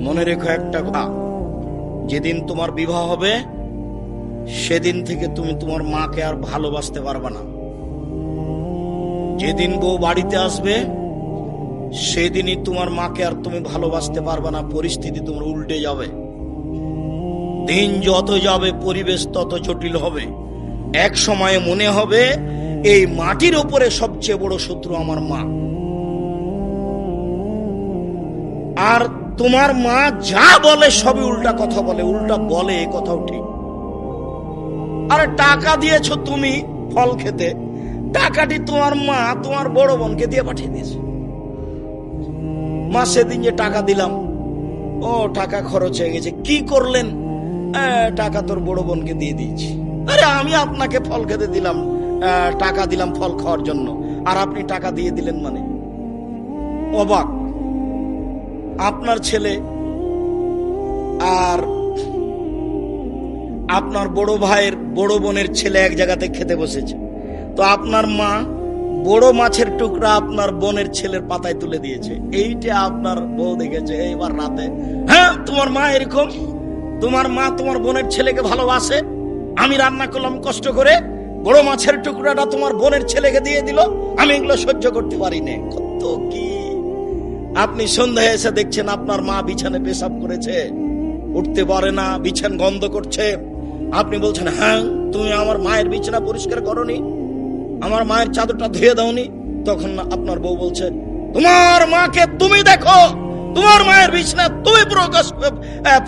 মনে রেখো একটা কথা, যেদিন তোমার বিবাহ হবে সেদিন থেকে তুমি তোমার মাকে আর ভালোবাসতে পারবে না। যেদিন বউ বাড়িতে আসবে সেদিনই তোমার মাকে আর তুমি ভালোবাসতে পারবে না। পরিস্থিতি তোমার উল্টে যাবে। দিন যত যাবে পরিবেশ তত জটিল হবে। এক সময়ে মনে হবে এই মাটির উপরে সবচেয়ে বড় শত্রু আমার মা। আর তোমার মা যা বলে সবই উল্টা কথা বলে, উল্টা বলে, এ কথাও ঠিক। আরে টাকা দিয়েছো তুমি ফল খেতে, টাকাটি তোমার মা তোমার বড় বোনকে দিয়ে পাঠিয়ে দিয়েছে। মা সেদিন যে টাকা দিলাম, ও টাকা খরচ হয়ে গেছে, কি করলেন? টাকা তোর বড় বোনকে দিয়ে দিয়েছি। আরে আমি আপনাকে ফল খেতে দিলাম, টাকা দিলাম ফল খাওয়ার জন্য, আর আপনি টাকা দিয়ে দিলেন মানে? অবাক। আপনার ছেলে আর আপনার বড় ভাইয়ের বড় বোনের ছেলে এক জায়গাতে খেতে বসেছে, তো আপনার মা বড় মাছের টুকরা আপনার বোনের ছেলের পাতায় তুলে দিয়েছে। এইটা আপনার বউ দেখেছে এইবার রাতে, হ্যাঁ তোমার মা এরকম, তোমার মা তোমার বোনের ছেলেকে ভালোবাসে। আমি রান্না করলাম কষ্ট করে, বড় মাছের টুকরাটা তোমার বোনের ছেলেকে দিয়ে দিল, আমি এগুলো সহ্য করতে পারি না। কত কি! আপনি সন্ধ্যায় এসে দেখছেন আপনার মা বিছানে পেশাব করেছে, উঠতে পারে না, বিছান গন্ধ করছে। আপনি বলছেন, হ্যাঁ তুমি আমার মায়ের বিছানা পরিষ্কার করনি, আমার মায়ের চাদরটা ধুয়ে দাওনি। তখন আপনার বউ বলছে, তোমার মাকে তুমি দেখো, তোমার মায়ের বিছানা তুমি পুরো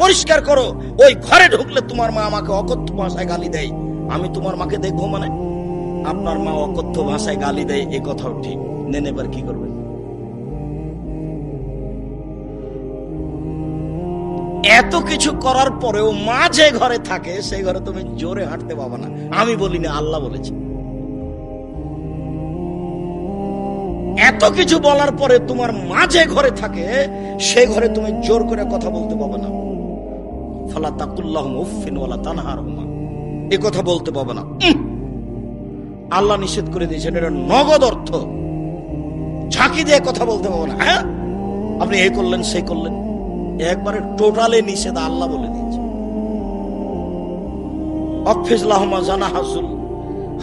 পরিষ্কার করো। ওই ঘরে ঢুকলে তোমার মা আমাকে অকথ্য ভাষায় গালি দেয়, আমি তোমার মাকে দেখবো মানে? আপনার মা অকথ্য ভাষায় গালি দেয়, এ কথাও ঠিক। নেন এবার কি করবেন? এত কিছু করার পরেও মা যে ঘরে থাকে সেই ঘরে তুমি জোরে হাঁটতে পাবা না। আমি বলি না, আল্লাহ বলেছে। এত কিছু বলার পরে তোমার মা যে ঘরে থাকে সেই ঘরে তুমি জোর করে কথা বলতে পাবে না। ফালা তাকুল্লাহুম উফফিন ওয়ালা তানহারহুমা, এই কথা বলতে পাবে না। আল্লাহ নিষেধ করে দিয়েছেন, এটা নগদ অর্থ। ঝাঁকি দিয়ে কথা বলতে পাবে না। হ্যাঁ আপনি এই করলেন সেই করলেন, একবারে টোটালে নিষেধ আল্লাহ বলে দিয়েছে। অফিসলাহমা জানা হাসুল,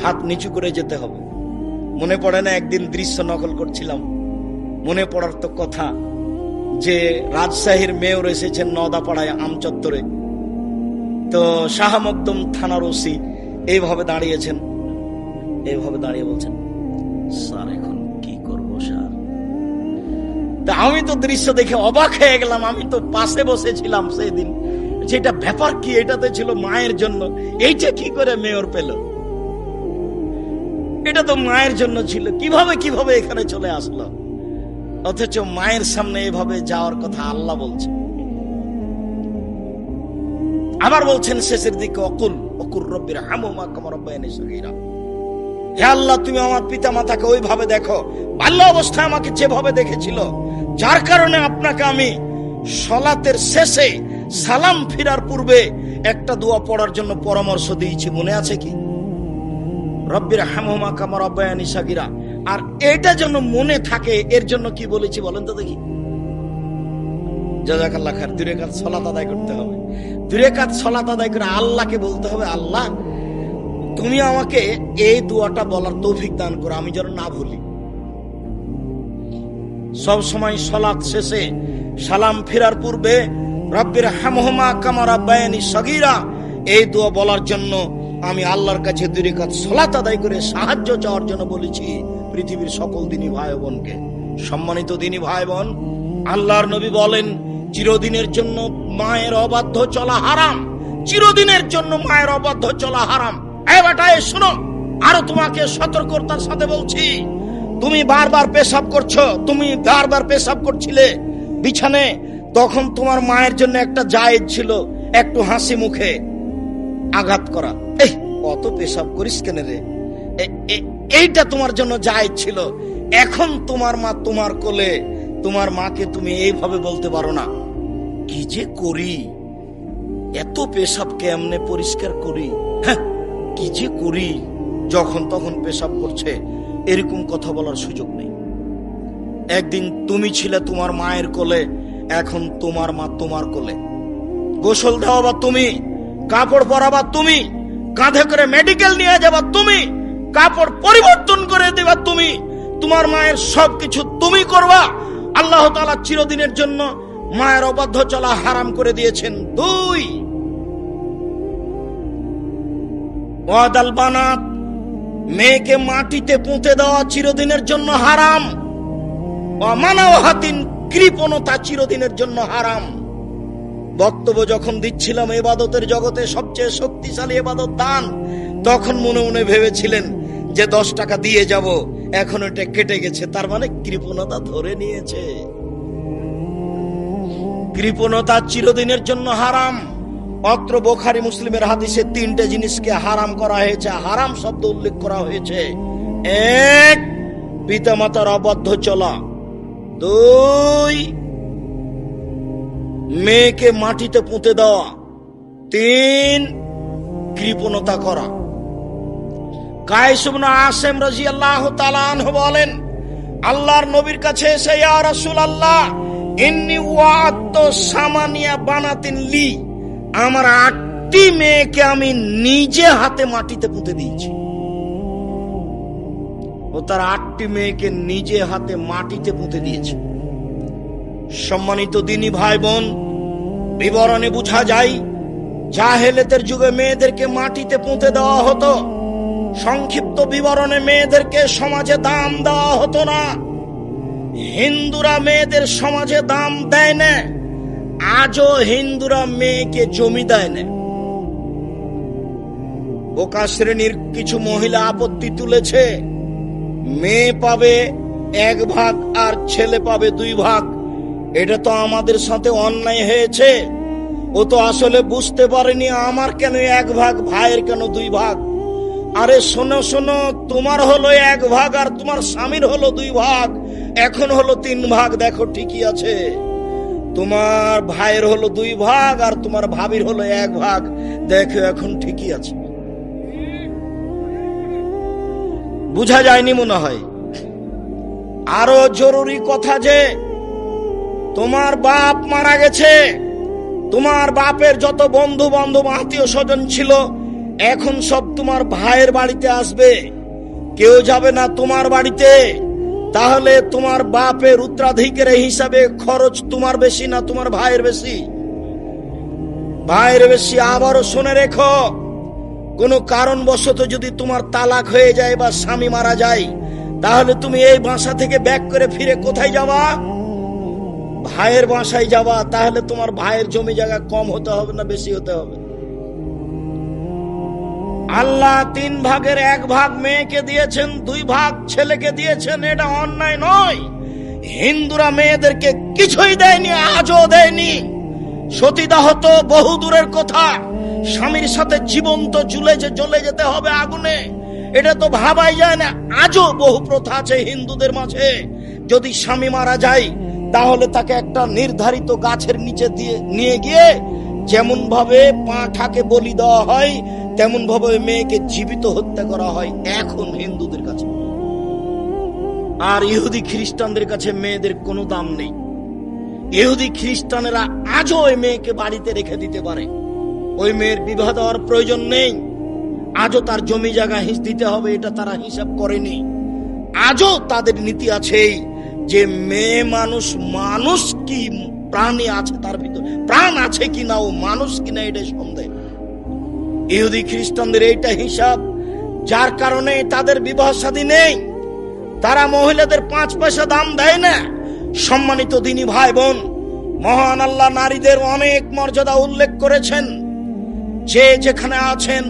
হাত নিচু করে যেতে হবে। মনে পড়ে না একদিন দৃশ্য নকল করছিলাম, মনে পড়ার তো কথা যে রাজশাহীর মেয়র এসেছেন নওদাপাড়ায় আমচত্বরে, তো শাহ মকদুম থানার ওসি এইভাবে দাঁড়িয়েছেন, এইভাবে দাঁড়িয়ে বলছেন, স্যার এখন কি করবো স্যার? তা আমি তো দৃশ্য দেখে অবাক হয়ে গেলাম। আমি তো পাশে বসেছিলাম সেই দিন, যেটা ব্যাপার কি, এটাতে ছিল মায়ের জন্য, এইটা কি করে মেয়র পেল? এটা তো মায়ের জন্য ছিল, কিভাবে এখানে চলে আসলো? অথচ মায়ের সামনে এভাবে যাওয়ার কথা আল্লাহ বলছে। আবার বলছেন শেষের দিকে, অকুল রব্বির হামুমা কামা রাব্বায়ানি সগীরা, হে আল্লাহ তুমি আমার পিতা মাতাকে ওইভাবে দেখো বাল্য অবস্থায় আমাকে যেভাবে দেখেছিল, যার কারণে আপনাকে আমি সালাতের শেষে সালাম ফিরার পূর্বে একটা দোয়া পড়ার জন্য পরামর্শ দিয়েছি, মনে আছে কি? রব্বির হামহুমা কামা রাব্বায়ানি সগীরা। আর এটা যেন মনে থাকে, এর জন্য কি বলেছি বলেন তো দেখি? জাযাকাল্লাহ খায়ের। 2 রাকাত সালাত আদায় করতে হবে। 2 রাকাত সালাত আদায় করে আল্লাহকে বলতে হবে, আল্লাহ তুমি আমাকে এই দোয়াটা বলার তৌফিক দান করো, আমি যেন না ভুলি। সব সময় সালাত শেষে সালাম ফেরার পূর্বে রব্বির হামহুমা কামা রাব্বায়ানি সগীরা এই দোয়া বলার জন্য আমি আল্লাহর কাছে 2 রাকাত সালাত আদায় করে সাহায্য চাওয়ার জন্য বলেছি পৃথিবীর সকল দিনী ভাই বোনকে। সম্মানিত দিনী ভাই বোন, আল্লাহর নবী বলেন, চিরদিনের জন্য মায়ের অবাধ্য চলা হারাম, চিরদিনের জন্য মায়ের অবাধ্য চলা হারাম। এই বেটা শোনো, আরো তোমাকে সতর্কতার সাথে বলছি, তুমি বারবার পেশাব করছো, তুমি বারবার পেশাব করছিলে বিছানে, তখন তোমার মায়ের জন্য একটা জায়েজ ছিল একটু হাসি মুখে আঘাত করা। এই অত পেশাব করিস কেন রে, এইটা তোমার জন্য জায়েজ ছিল। এখন তোমার মা তোমার কোলে, তোমার মাকে তুমি এইভাবে বলতে পারো না, কি যে করি, এত পেশাব কেমনে পরিষ্কার করি, হ্যাঁ কি যে করি, যখন তখন পেশাব করছে, এরকম কথা বলার সুযোগ নেই। একদিন তুমি ছিলে তোমার মায়ের কোলে, এখন তোমার মা তোমার কোলে, গোসল দেওয়া তুমি, কাপড় পরাবা তুমি, কাঁধে করে মেডিকেল নিয়ে যাবা তুমি, কাপড় পরিবর্তন করে দেবা তুমি, তোমার মায়ের সবকিছু তুমি করবা। আল্লাহ তাআলা চিরদিনের জন্য মায়ের অবাধ্য চলা হারাম করে দিয়েছেন। 2 ওয়াদাল বানাত, মেয়েকে মাটিতে পুঁতে দেওয়া চিরদিনের জন্য হারাম। অমানওয়াহাতিন, কৃপণতা চিরদিনের জন্য হারাম। বক্তব্য যখন দিচ্ছিলাম ইবাদতের জগতে সবচেয়ে শক্তিশালী ইবাদত দান, তখন মনে মনে ভেবেছিলেন যে 10 টাকা দিয়ে যাব, এখন এটা কেটে গেছে, তার মানে কৃপণতা ধরে নিয়েছে। কৃপণতা চিরদিনের জন্য হারাম। অত্র বুখারী মুসলিমের হাদিসে 3টে জিনিসকে হারাম করা হয়েছে, হারাম শব্দ উল্লেখ করা হয়েছে। 1 পিতামাতার অবাধ্য চলা, 2 মেয়েকে মাটিতে পুঁতে দেওয়া, 3 কৃপণতা করা। কায়েস ইবনে আসিম রাদিয়াল্লাহু তাআলা আনহু বলেন, আল্লাহর নবীর কাছে এসে, ইয়া রাসূলুল্লাহ, ইন্নী ওয়াআতু সামানিয়া বানাতিন লি, আমার 8টি মেয়েকে আমি নিজে হাতে মাটিতে পুঁতে দিয়েছি। ও তার 8টি মেয়েকে নিজে হাতে মাটিতে পুঁতে দিয়েছে। সম্মানিত দিনী ভাই বোন, বিবরণে বোঝা যায় জাহেলিয়াতের যুগে মেয়েদেরকে মাটিতে পুঁতে দেওয়া হতো। সংক্ষিপ্ত বিবরণে মেয়েদেরকে সমাজে দাম দেওয়া হতো না। হিন্দুরা মেয়েদের সমাজে দাম দেয় না, আজও হিন্দুরা মেয়েকে জমি দেয় না। বোকা শ্রেণীর কিছু মহিলা আপত্তি তুলেছে, মেয়ে পাবে 1 ভাগ আর ছেলে পাবে 2 ভাগ। এটা তো আমাদের সাথে অন্যায় হয়েছে। ও তো আসলে বুঝতে পারেনি আমার কেন 1 ভাগ, ভাইয়ের কেন 2 ভাগ। আরে শোনো শোনো, তোমার হলো 1 ভাগ আর তোমার স্বামীর হলো 2 ভাগ, এখন হলো 3 ভাগ। দেখো ঠিকই আছে, তোমার ভাইয়ের হলো 2 ভাগ আর তোমার ভাবির হলো 1 ভাগ, দেখো এখন ঠিকই আছে। বুঝা যায়নি মনে হয়। আরো জরুরি কথা যে তোমার বাপ মারা গেছে, তোমার বাপের যত বন্ধু বান্ধব আত্মীয় স্বজন ছিল এখন সব তোমার ভাইয়ের বাড়িতে আসবে, কেউ যাবে না তোমার বাড়িতে। তাহলে তোমার বাপের উত্তরাধিকারের হিসাবে খরচ তোমার বেশি না তোমার ভাইয়ের বেশি? ভাইয়ের বেশি। আবারও শুনে রেখো, কোনো কারণবশত যদি তোমার তালাক হয়ে যায় বা স্বামী মারা যায়, তাহলে তুমি এই বাসা থেকে ব্যাক করে ফিরে কোথায় যাবা? ভাইয়ের বাসায় যাবা। তাহলে তোমার ভাইয়ের জমি জায়গা কম হতে হবে না বেশি হতে হবে? আল্লাহ 3 ভাগের 1 ভাগ মেয়েকে দিয়েছেন, 2 ভাগ ছেলেকে দিয়েছেন, এটা অন্যায় নয়। হিন্দুরা মেয়েদেরকে কিছুই দেয়নি, আজও দেয়নি। সতীদাহ তো বহু দূরের কথা, স্বামীর সাথে জীবন্ত জ্বলে যেতে হবে আগুনে, এটা তো ভাবাই যায় না। আজও বহু প্রথা আছে হিন্দুদের মাঝে, যদি স্বামী মারা যায় তাহলে তাকে একটা নির্ধারিত গাছের নিচে দিয়ে নিয়ে গিয়ে যেমন ভাবে পাঁঠাকে বলি দেওয়া হয় তেমন ভাবে মেয়েকে জীবিত হত্যা করা হয় এখন হিন্দুদের কাছে। আর ইহুদি খ্রিস্টানদের কাছে মেয়েদের কোনো দাম নেই। ইহুদি খ্রিস্টানেরা আজও ওই মেয়েকে বাড়িতে রেখে দিতে পারে, ওই মেয়ের বিবাহ দেওয়ার প্রয়োজন নেই। আজও তার জমি জায়গা হিস দিতে হবে, এটা তারা হিসাব করেনি। আজও তাদের নীতি আছে যে মেয়ে মানুষ, মানুষ কি প্রাণী আছে তার ভিতর, প্রাণ আছে কিনা ও মানুষ কিনা এটা সন্দেহ। ইহুদি খ্রিস্টানদের এইটা হিসাব, যার কারণে তাদের বিবাহ শাদী নেই, তারা মহিলাদের 5 পয়সা দাম দেয় না। সম্মানিত দিনী ভাই বোন, মহান আল্লাহ নারীদের অনেক মর্যাদা উল্লেখ করেছেন। যে যেখানে আছেন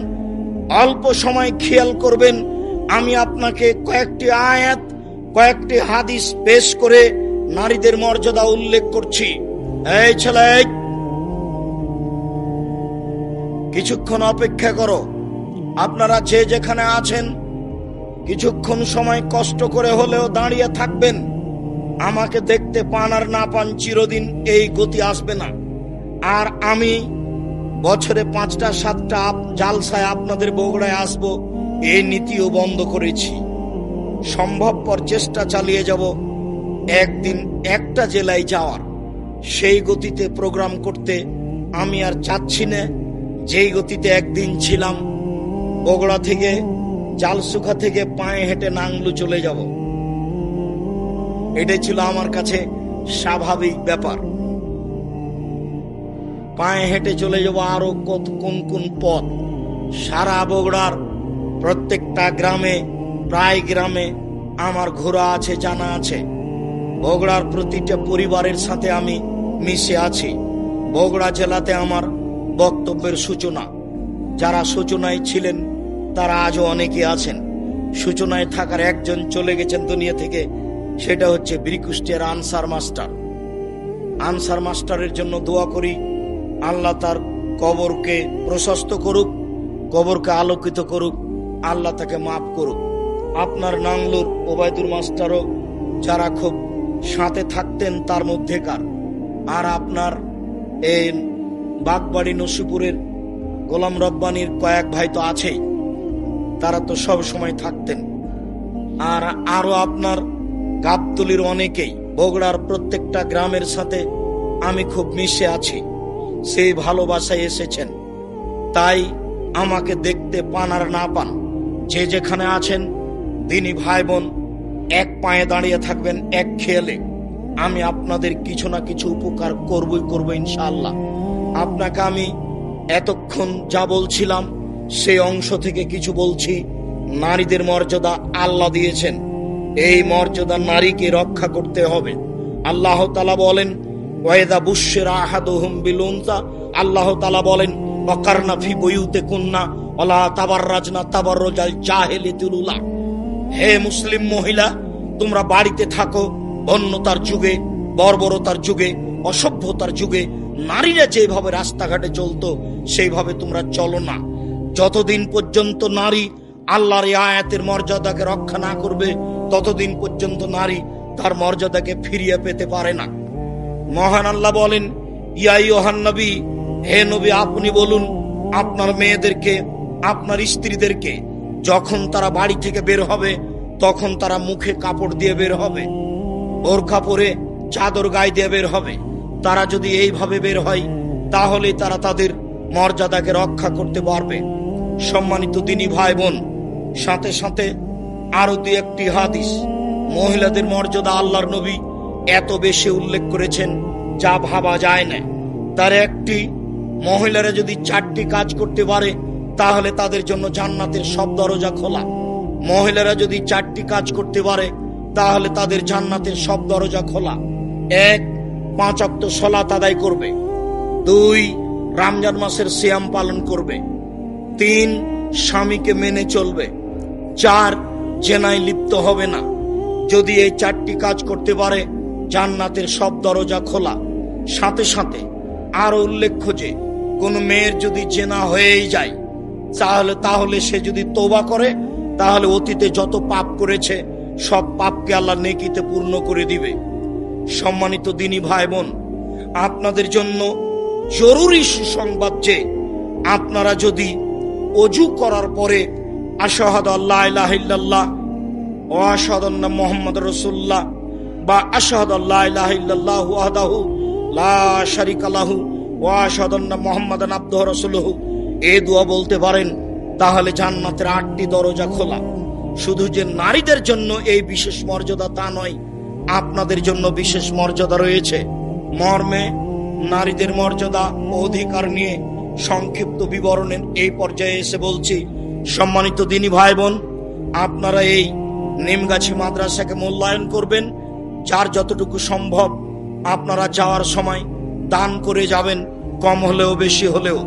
অল্প সময় খেয়াল করবেন, আমি আপনাকে কয়েকটি আয়াত, কয়েকটি হাদিস পেশ করে নারীদের মর্যাদা উল্লেখ করছি। এই ছেলে, কিছুক্ষণ অপেক্ষা করো। আপনারা যে যেখানে আছেন কিছুক্ষণ সময় কষ্ট করে হলেও দাঁড়িয়ে থাকবেন। আমাকে দেখতে পান আর না পান, চিরদিন এই গতি আসবে না। আর আমি বছরে 5টা 7টা জালসায় আপনাদের বগুড়ায় আসব, এই নীতিও বন্ধ করেছি। সম্ভবপর চেষ্টা চালিয়ে যাব একদিন একটা জেলায় যাওয়ার। সেই গতিতে প্রোগ্রাম করতে আমি আর চাচ্ছি না। যেই গতিতে একদিন ছিলাম, বগুড়া থেকে জালসুখা থেকে পায়ে হেঁটে নাংলু চলে যাব, এটাই ছিল আমার কাছে স্বাভাবিক ব্যাপার। পায়ে হেঁটে চলে যাব আরো কোন কোন পথ। সারা বগুড়ার প্রত্যেকটা গ্রামে, প্রায় গ্রামে আমার ঘোরা আছে, জানা আছে। বগুড়ার প্রতিটা পরিবারের সাথে আমি মিশে আছি। বগুড়া জেলাতে আমার বক্তব্যের সূচনা, যারা সূচনায় ছিলেন তারা আজও অনেকে আছেন। সূচনায় থাকার একজন চলে গেছেন দুনিয়া থেকে, সেটা হচ্ছে বীরকুষ্টিয়ার আনসার মাস্টার। আনসার মাস্টারের জন্য দোয়া করি, আল্লাহ তার কবরকে প্রশস্ত করুক, কবরকে আলোকিত করুক, আল্লাহ তাকে মাফ করুক। আপনার নাংলুর ওবায়দুল মাস্টারও যারা খুব সাথে থাকতেন তার মধ্যেকার, আর আপনার এই বাগবাড়ি নসিপুরের গোলাম রব্বানির কয়েক ভাই তো আছেই, তারা তো সব সময় থাকতেন। আর আরো আপনার গাবতলির অনেকেই, বগুড়ার প্রত্যেকটা গ্রামের সাথে আমি খুব মিশে আছি। সেই ভালোবাসায় এসেছেন, তাই আমাকে দেখতে পান আর না পান, যে যেখানে আছেন দিনী ভাই বোন এক পায়ে দাঁড়িয়ে থাকবেন এক খেয়ালে। আমি আপনাদের কিছু না কিছু উপকার করব ইনশাআল্লাহ। আপনাকে আমি এতক্ষণ যা বলছিলাম সেই অংশ থেকে কিছু বলছি। নারীদের মর্যাদা আল্লাহ দিয়েছেন, এই মর্যাদা নারীকে রক্ষা করতে হবে। আল্লাহ তাআলা বলেন, ওয়াইদা বুশশিরা আহাদুহুম বিল উনসা, আল্লাহ তাআলা বলেন, ওয়াকারনা ফি বুয়ুতিকুন্না ওয়ালা তাবাররাজনা তাবাররুজাল জাহিলিয়াতিল উলা। হে মুসলিম মহিলা, তোমরা বাড়িতে থাকো। বন্যতার যুগে, বর্বরতার যুগে, অসভ্যতার যুগে নারীরা যেভাবে রাস্তাঘাটে চলতো সেইভাবে তোমরা চলো না। যতদিন পর্যন্ত নারী আল্লাহর এই আয়াতের মর্যাদাকে রক্ষা না করবে, ততদিন পর্যন্ত নারী তার মর্যাদাকে ফিরিয়ে পেতে পারে না। মহান আল্লাহ বলেন, ইয়া আইয়ুহান নবী, হে নবী আপনি বলুন আপনার মেয়েদেরকে, আপনার স্ত্রীদেরকে, যখন তারা বাড়ি থেকে বের হবে তখন তারা মুখে কাপড় দিয়ে বের হবে, বোরকা পরে চাদর গায়ে দিয়ে বের হবে। তারা যদি এইভাবে বের হয় তাহলে তারা তাদের মর্যাদাকে রক্ষা করতে পারবে। সম্মানিত দিনী ভাই বোন, সাথে সাথে আরো দুই একটি হাদিস, মহিলাদের মর্যাদা আল্লাহর নবী এত বেশি উল্লেখ করেছেন যা ভাবা যায় না। তার একটি, মহিলারা যদি 4টি কাজ করতে পারে তাহলে তাদের জন্য জান্নাতের সব দরজা খোলা। মহিলারা যদি 4টি কাজ করতে পারে তাহলে তাদের জান্নাতের সব দরজা খোলা। 1, 5 ওয়াক্ত সালাত আদায় করবে। 2, রমজান মাসের সিয়াম পালন করবে। 3, স্বামীকে মেনে চলবে। 4, জেনায় লিপ্ত হবে না। যদি এই 4টি কাজ করতে পারে জান্নাতের সব দরজা খোলা। সাথে সাথে আরো উল্লেখ্য যে কোন মেয়ের যদি জেনা হয়েই যায় তাহলে সে যদি তওবা করে তাহলে অতীতে যত পাপ করেছে সব পাপকে আল্লাহ নেকিতে পূর্ণ করে দিবে। সম্মানিত দিনী ভাই বোন, আপনাদের জন্য জরুরি সুসংবাদ যে আপনারা যদি ওযু করার পরে আশহাদু আল্লা ইলাহা ইল্লাল্লাহ ওয়া আশহাদু আন্না মুহাম্মাদুর রাসূলুল্লাহ বা আশহাদু আল্লা ইলাহা ইল্লাল্লাহু ওয়াহদাহু লা শারীকা লাহু ওয়া আশহাদু আন্না মুহাম্মাদান আবদুহু ওয়া রাসূলুহু, এই দোয়া বলতে পারেন, তাহলে জান্নাতের 8টি দরজা খোলা। শুধু যে নারীদের জন্য এই বিশেষ মর্যাদা তা নয়, আপনাদের জন্য বিশেষ মর্যাদা রয়েছে। মর্মে নারীদের মর্যাদা ও অধিকার নিয়ে সংক্ষিপ্ত বিবরণের এই পর্যায়ে এসে বলছি। সম্মানিত দিনী ভাই বোন, আপনারা এই নিমগাছি মাদ্রাসাকে মূল্যায়ন করবেন। যার যতটুকু সম্ভব আপনারা যাওয়ার সময় দান করে যাবেন, কম হলেও বেশি হলেও।